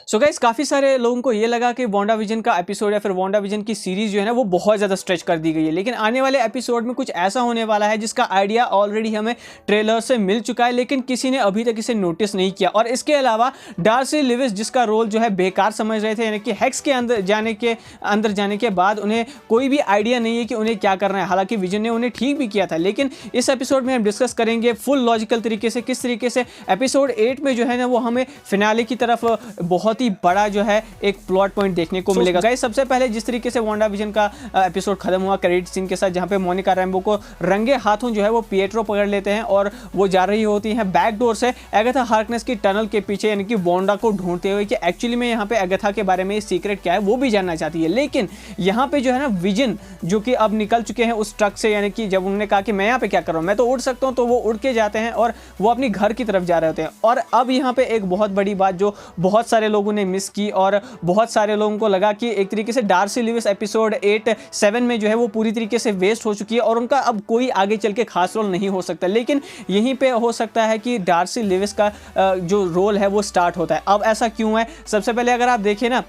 So guys, काफ़ी सारे लोगों को ये लगा कि वांडाविजन का एपिसोड या फिर वांडाविजन की सीरीज जो है ना वो बहुत ज़्यादा स्ट्रेच कर दी गई है, लेकिन आने वाले एपिसोड में कुछ ऐसा होने वाला है जिसका आइडिया ऑलरेडी हमें ट्रेलर से मिल चुका है, लेकिन किसी ने अभी तक इसे नोटिस नहीं किया। और इसके अलावा डार्सी लिविस, जिसका रोल जो है बेकार समझ रहे थे, यानी कि हेक्स के अंदर जाने के बाद उन्हें कोई भी आइडिया नहीं है कि उन्हें क्या करना है। हालांकि विजन ने उन्हें ठीक भी किया था, लेकिन इस एपिसोड में हम डिस्कस करेंगे फुल लॉजिकल तरीके से किस तरीके से एपिसोड 8 में जो है ना वो हमें फिनाले की तरफ बहुत ही बड़ा जो है एक प्लॉट पॉइंट देखने को मिलेगा। गाइस, सबसे पहले जिस तरीके से वांडाविजन का एपिसोड खत्म हुआ क्रेडिट सीन के साथ, जहां पे मोनिका रैम्बो को रंगे हाथों जो है वो पिएट्रो पकड़ लेते हैं और वो जा रही होती हैं बैक डोर से एगाथा हार्कनेस की टनल के पीछे, यानी कि वांडा को ढूंढते हुए कि एक्चुअली में यहाँ पे एगाथा के बारे में सीक्रेट क्या है वो भी जानना चाहती है। लेकिन यहाँ पे जो है ना विजन, जो कि अब निकल चुके हैं उस ट्रक से, यानी कि जब उन्होंने कहा कि मैं यहाँ पे क्या कर रहा हूँ, मैं तो उड़ सकता हूँ, तो वो उड़ के जाते हैं और वो अपनी घर की तरफ जा रहे होते हैं। और अब यहाँ पे एक बहुत बड़ी बात जो बहुत सारे लोगों ने मिस की और बहुत सारे लोगों को लगा कि एक तरीके से डार्सी लिविस एपिसोड 8-7 में जो है वो पूरी तरीके से वेस्ट हो चुकी है और उनका अब कोई आगे चल के खास रोल नहीं हो सकता। लेकिन यहीं पे हो सकता है कि डार्सी लिविस का जो रोल है वो स्टार्ट होता है। अब ऐसा क्यों है? सबसे पहले अगर आप देखें ना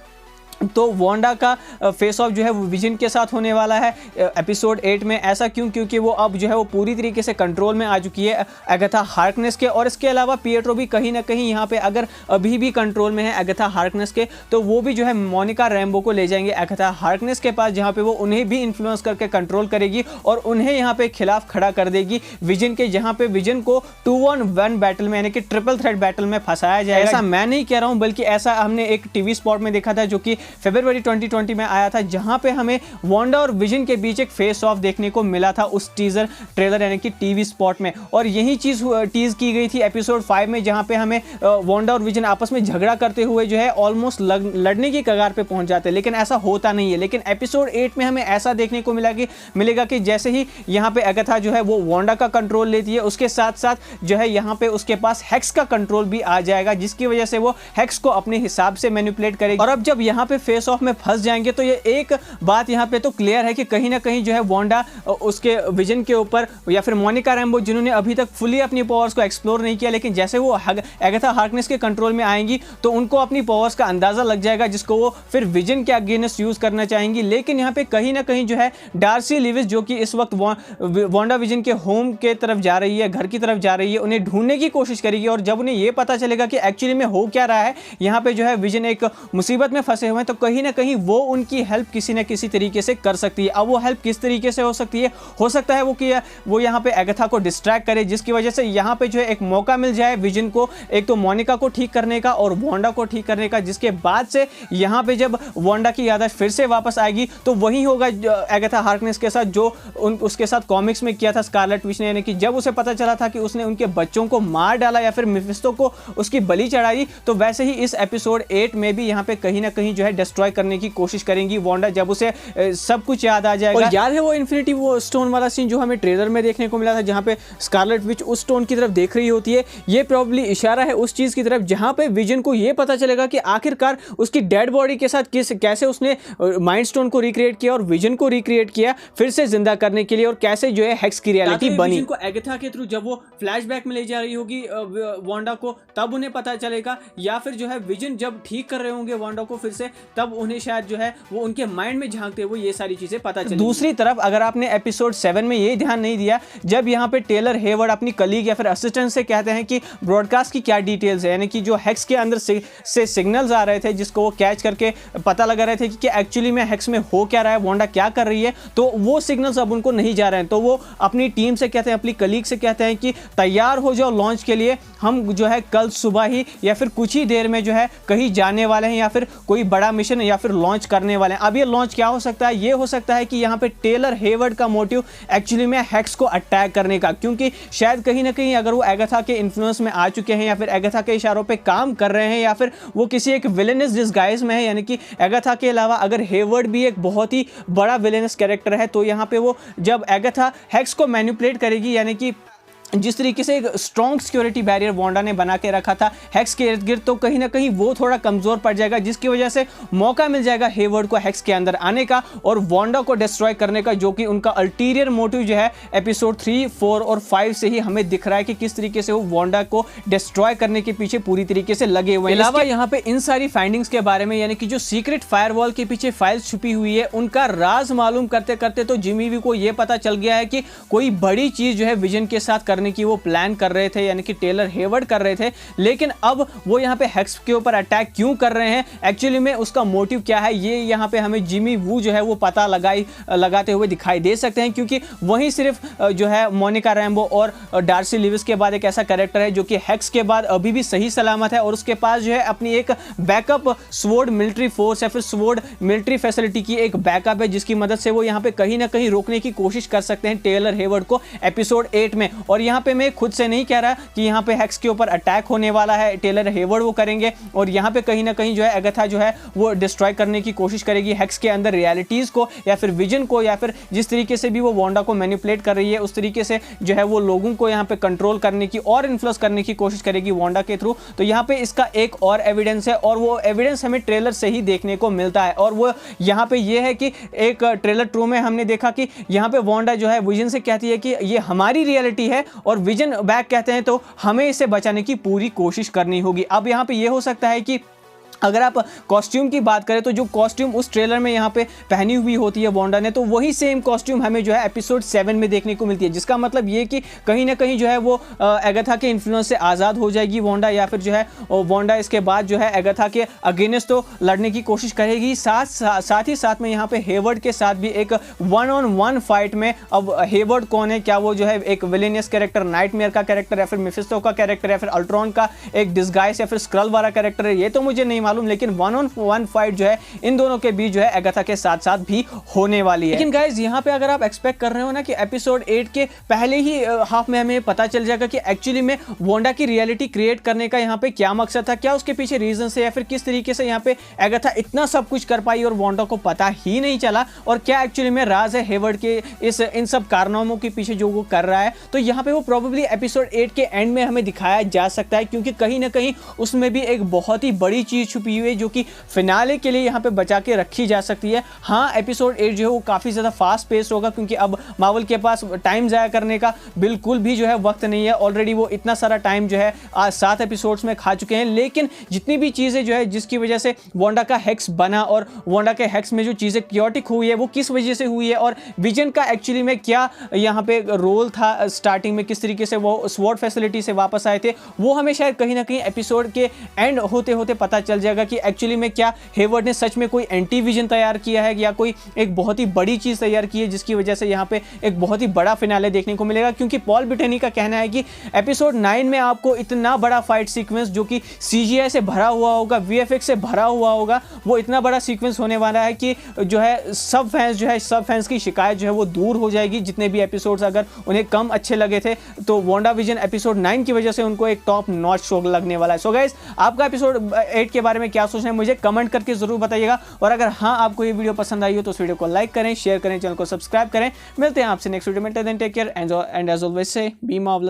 तो वांडा का फेस ऑफ जो है वो विजन के साथ होने वाला है एपिसोड 8 में। ऐसा क्यों? क्योंकि वो अब जो है वो पूरी तरीके से कंट्रोल में आ चुकी है एगाथा हार्कनेस के। और इसके अलावा पिएट्रो भी कहीं ना कहीं यहाँ पे अगर अभी भी कंट्रोल में है एगाथा हार्कनेस के, तो वो भी जो है मोनिका रैम्बो को ले जाएंगे एगाथा हार्कनेस के पास, जहाँ पे वो उन्हें भी इन्फ्लुएंस करके कंट्रोल करेगी और उन्हें यहाँ पे खिलाफ खड़ा कर देगी विजन के, जहाँ पे विजन को 2-on-1 बैटल में, यानी कि ट्रिपल थ्रेट बैटल में फंसाया जाएगा। ऐसा मैं नहीं कह रहा हूँ, बल्कि ऐसा हमने एक टीवी स्पॉट में देखा था जो कि फरवरी 2020 में आया था, जहां पे हमें वांडा और विजन के बीच एक फेस ऑफ देखने को मिला था उस टीजर ट्रेलर यानी कि टीवी स्पॉट में। और यही चीज टीज की गई थी एपिसोड 5 में, जहां पे हमें वांडा और विजन आपस में झगड़ा करते हुए जो है ऑलमोस्ट लड़ने की कगार पे पहुंच जाते हैं, लेकिन ऐसा होता नहीं है। लेकिन एपिसोड 8 में हमें ऐसा देखने को मिलेगा कि जैसे ही यहाँ पे एगाथा जो है वो वांडा का कंट्रोल लेती है, उसके साथ साथ जो है यहाँ पे उसके पास हेक्स का कंट्रोल भी आ जाएगा, जिसकी वजह से वो हेक्स को अपने हिसाब से मैनिपुलेट करेगी। और अब जब यहाँ पे फेस ऑफ में फंस जाएंगे तो ये एक बात यहाँ पे तो क्लियर है कि कहीं ना कहीं जो है वांडा उसके विजन के ऊपर या फिर मोनिका रैम्बो, जिन्होंने अभी तक फुली अपनी पावर्स को एक्सप्लोर नहीं किया, लेकिन जैसे वो एगाथा हार्कनेस के कंट्रोल में आएंगी तो उनको अपनी पावर्स का अंदाजा लग जाएगा, जिसको वो फिर विजन के अगेंस्ट यूज करना चाहेंगी। लेकिन यहाँ पे कहीं ना कहीं जो है डार्सी लिविस, जो कि इस वक्त वांडा विजन के होम के तरफ जा रही है, घर की तरफ जा रही है, उन्हें ढूंढने की कोशिश करेगी। और जब उन्हें यह पता चलेगा कि एक्चुअली में हो क्या रहा है, यहाँ पे जो है विजन एक मुसीबत में फंसे हुए हैं, तो कहीं ना कहीं वो उनकी हेल्प किसी न किसी तरीके से कर सकती है। अब वो हेल्प किस तरीके से हो सकती है? हो सकता है वो यहाँ पे एगाथा को डिस्ट्रैक्ट करे, जिसकी वजह से यहाँ पे जो है एक मौका मिल जाए विजन को, एक तो मोनिका को ठीक करने का और वांडा को ठीक करने का, जिसके बाद से यहाँ पे जब वांडा की याददाश्त फिर से वापस आएगी तो वही होगा एगाथा हार्कनेस के साथ जो उसके साथ कॉमिक्स में किया था स्कारलेट विच ने, यानी कि जब उसे पता चला था कि उसने उनके बच्चों को मार डाला या फिर मेफिस्टो को उसकी बलि चढ़ाई, तो वैसे ही इस एपिसोड 8 में भी यहाँ पे कहीं ना कहीं जो है डिस्ट्रॉय करने की कोशिश करेंगी वांडा, जब उसे सब कुछ याद आ जाएगा। और याद है वो इन्फिनिटी वो स्टोन वाला सीन जो हमें ट्रेलर में देखने को मिला था, जहां पे स्कारलेट विच उस स्टोन की तरफ देख रही होती है। ये प्रॉब्ली इशारा है उस चीज की तरफ जहां पे विजन को ये पता चलेगा कि आखिरकार उसकी डेड बॉडी के साथ कैसे उसने माइंड स्टोन को रिक्रिएट किया और विजन को रिक्रिएट किया फिर से जिंदा करने के लिए, और कैसे जो है हेक्स की रियलिटी बनी। विजन को एगाथा के थ्रू जब वो फ्लैशबैक में ले जा रही होगी वांडा को, तब उन्हें पता चलेगा, या फिर जो है विजन जब ठीक कर रहे होंगे वांडा को फिर से, तब उन्हें शायद जो है वो उनके माइंड में झांकते हुए ये सारी चीजें पता चली। दूसरी तरफ अगर आपने एपिसोड 7 में ये ध्यान नहीं दिया, जब यहाँ पे टेलर हेवर्ड अपनी कलीग या फिर असिस्टेंट से कहते हैं कि ब्रॉडकास्ट की क्या डिटेल्स है, यानी कि जो हेक्स के अंदर से सिग्नल्स आ रहे थे जिसको वो कैच करके पता लगा रहे थे कि एक्चुअली में हेक्स में हो क्या रहा है, वांडा क्या कर रही है, तो वो सिग्नल्स अब उनको नहीं जा रहे हैं। तो वो अपनी टीम से कहते हैं, अपनी कलीग से कहते हैं कि तैयार हो जाओ लॉन्च के लिए, हम जो है कल सुबह ही या फिर कुछ ही देर में जो है कहीं जाने वाले हैं या फिर कोई बड़ा मिशन या फिर लॉन्च करने वाले हैं। अब ये लॉन्च क्या हो सकता है? ये हो सकता है कि यहाँ पे टेलर हेवर्ड का मोटिव एक्चुअली में हेक्स को अटैक करने का, क्योंकि शायद कहीं ना कहीं अगर वो एगाथा के इन्फ्लुएंस में आ चुके हैं या फिर एगाथा के इशारों पे काम कर रहे हैं या फिर वो किसी एक विलेनस डिस्गाइज में है, यानी कि एगाथा के अलावा अगर हेवर्ड भी एक बहुत ही बड़ा विलेनस कैरेक्टर है, तो यहाँ पे वो जब एगाथा हेक्स को मैनिपुलेट करेगी, यानी कि जिस तरीके से एक स्ट्रॉन्ग सिक्योरिटी बैरियर वांडा ने बना के रखा था हेक्स के इर्द गिर्द, तो कहीं ना कहीं वो थोड़ा कमजोर पड़ जाएगा, जिसकी वजह से मौका मिल जाएगा हेवर्ड को हेक्स के अंदर आने का और वांडा को डिस्ट्रॉय करने का, जो कि उनका अल्टीरियर मोटिव जो है एपिसोड 3, 4 और 5 से ही हमें दिख रहा है कि किस तरीके से वो वांडा को डिस्ट्रॉय करने के पीछे पूरी तरीके से लगे हुए हैं। अलावा यहाँ पे इन सारी फाइंडिंग्स के बारे में, यानी कि जो सीक्रेट फायरवॉल के पीछे फाइल्स छुपी हुई है, उनका राज मालूम करते करते तो जिमी वी को ये पता चल गया है कि कोई बड़ी चीज जो है विजन के साथ करने की वो प्लान कर रहे थे, यानी कि टेलर हेवर्ड कर रहे थे। लेकिन अब वो यहाँ पे हेक्स के ऊपर अटैक क्यों कर रहे हैं, एक्चुअली में उसका मोटिव क्या है, ये यहाँ पे हमें जिमी वू जो है वो पता लगाते हुए दिखाई दे सकते हैं, क्योंकि वही सिर्फ जो है मोनिका रैम्बो और डार्सी लिविस के बाद एक ऐसा कैरेक्टर है जो कि हेक्स के बाद अभी भी सही सलामत है और उसके पास जो है अपनी एक बैकअप स्वॉर्ड मिलिट्री फोर्स या फिर स्वॉर्ड मिलिट्री फैसिलिटी की एक बैकअप है, जिसकी मदद से वो यहाँ पे कहीं ना कहीं रोकने की कोशिश कर सकते हैं टेलर हेवर्ड को एपिसोड 8 में। और यहाँ पे मैं खुद से नहीं कह रहा कि यहाँ पे हेक्स के ऊपर अटैक होने वाला है, टेलर हेवर्ड वो करेंगे और यहाँ पे कहीं ना कहीं जो है एगाथा जो है वो डिस्ट्रॉय करने की कोशिश करेगी हेक्स के अंदर रियलिटीज को या फिर विजन को, या फिर जिस तरीके से भी वो वांडा को मैनिपुलेट कर रही है उस तरीके से जो है वो लोगों को यहाँ पे कंट्रोल करने की और इन्फ्लुएंस करने की कोशिश करेगी वांडा के थ्रू। तो यहाँ पे इसका एक और एविडेंस है और वो एविडेंस हमें ट्रेलर से ही देखने को मिलता है और वो यहाँ पे ये है कि एक ट्रेलर ट्रू में हमने देखा कि यहाँ पे वांडा जो है विजन से कहती है कि ये हमारी रियलिटी है और विजन बैक कहते हैं तो हमें इसे बचाने की पूरी कोशिश करनी होगी। अब यहाँ पे ये हो सकता है कि अगर आप कॉस्ट्यूम की बात करें तो जो कॉस्ट्यूम उस ट्रेलर में यहाँ पे पहनी हुई होती है वांडा ने, तो वही सेम कॉस्ट्यूम हमें जो है एपिसोड 7 में देखने को मिलती है, जिसका मतलब ये कि कहीं ना कहीं जो है वो एगाथा के इन्फ्लुएंस से आज़ाद हो जाएगी वांडा, या फिर जो है वांडा इसके बाद जो है एगाथा के अगेंस्ट तो लड़ने की कोशिश करेगी, साथ ही साथ में यहाँ पे हेवर्ड के साथ भी एक 1-on-1 फाइट में। अब हेवर्ड कौन है, क्या वो जो है एक विलेनियस कैरेक्टर, नाइटमेयर का कैरेक्टर, या फिर मेफिस्टो का कैरेक्टर, या फिर अल्ट्रॉन का एक डिस्गाइज, या फिर स्क्रल वाला कैरेक्टर है, ये तो मुझे नहीं मालूम, लेकिन 1-on-1 फाइट जो है इन दोनों के बीच जो है एगाथा के साथ साथ भी होने वाली है। लेकिन गाइस यहाँ पे अगर आप एक्सपेक्ट कर रहे हो ना कि एपिसोड 8 के पहले ही हाफ में हमें पता चल जाएगा कि एक्चुअली में वांडा की रियलिटी क्रिएट करने का यहाँ पे क्या मकसद था, क्या उसके पीछे रीजन है, या फिर किस तरीके से यहाँ पे एगाथा इतना सब कुछ कर पाई और वांडा को पता ही नहीं चला, और क्या एक्चुअली में राज है हेवर्ड के इन सब कारनामों के पीछे जो वो कर रहा है, तो यहाँ पे वो प्रोबेबली एपिसोड 8 के एंड में हमें दिखाया जा सकता है, क्योंकि कहीं ना कहीं उसमें भी एक बहुत ही बड़ी चीज छुपी हुई है जो कि फिनाले के लिए यहाँ पे बचा के रखी जा सकती है। हाँ, एपिसोड 8 जो है वो काफ़ी ज़्यादा फास्ट पेस होगा, क्योंकि अब मार्वल के पास टाइम ज़ाया करने का बिल्कुल भी जो है वक्त नहीं है, ऑलरेडी वो इतना सारा टाइम जो है आज 7 एपिसोड्स में खा चुके हैं। लेकिन जितनी भी चीज़ें जो है जिसकी वजह से वांडा का हेक्स बना और वांडा के हेक्स में जो चीज़ें क्योटिक हुई है वो किस वजह से हुई है, और विजन का एक्चुअली में क्या यहाँ पे रोल था स्टार्टिंग में, किस तरीके से वो स्वॉर्ड फैसिलिटी से वापस आए थे, वो हमें शायद कहीं ना कहीं एपिसोड के एंड होते होते पता चल जाएगा कि एक्चुअली में क्या हेवर्ड ने सच में कोई एंटी विजन तैयार किया है या कोई एक बहुत ही बड़ी चीज तैयार की है, जिसकी वजह से यहाँ पे एक बहुत ही बड़ा फिनाले देखने को मिलेगा। क्योंकि पॉल बेटनी का कहना है कि एपिसोड 9 में आपको इतना बड़ा फाइट सीक्वेंस जो कि CGI से भरा हुआ होगा, VFX से भरा हुआ होगा, वो इतना बड़ा सीक्वेंस होने वाला है कि जो है सब फैंस की शिकायत जो है वो दूर हो जाएगी। जितने भी एपिसोड्स अगर उन्हें कम अच्छे लगे थे तो वांडा विजन एपिसोड 9 की वजह से उनको एक टॉप नॉच शो लगने वाला है। सो गाइस, आपका एपिसोड 8 के बारे में क्या सोचना है मुझे कमेंट करके जरूर बताइएगा, और अगर हाँ आपको ये वीडियो पसंद आई हो तो इस वीडियो को लाइक करें, शेयर करें, चैनल को सब्सक्राइब करें। मिलते हैं आपसे नेक्स्ट वीडियो में, take care and as always say be marvellous.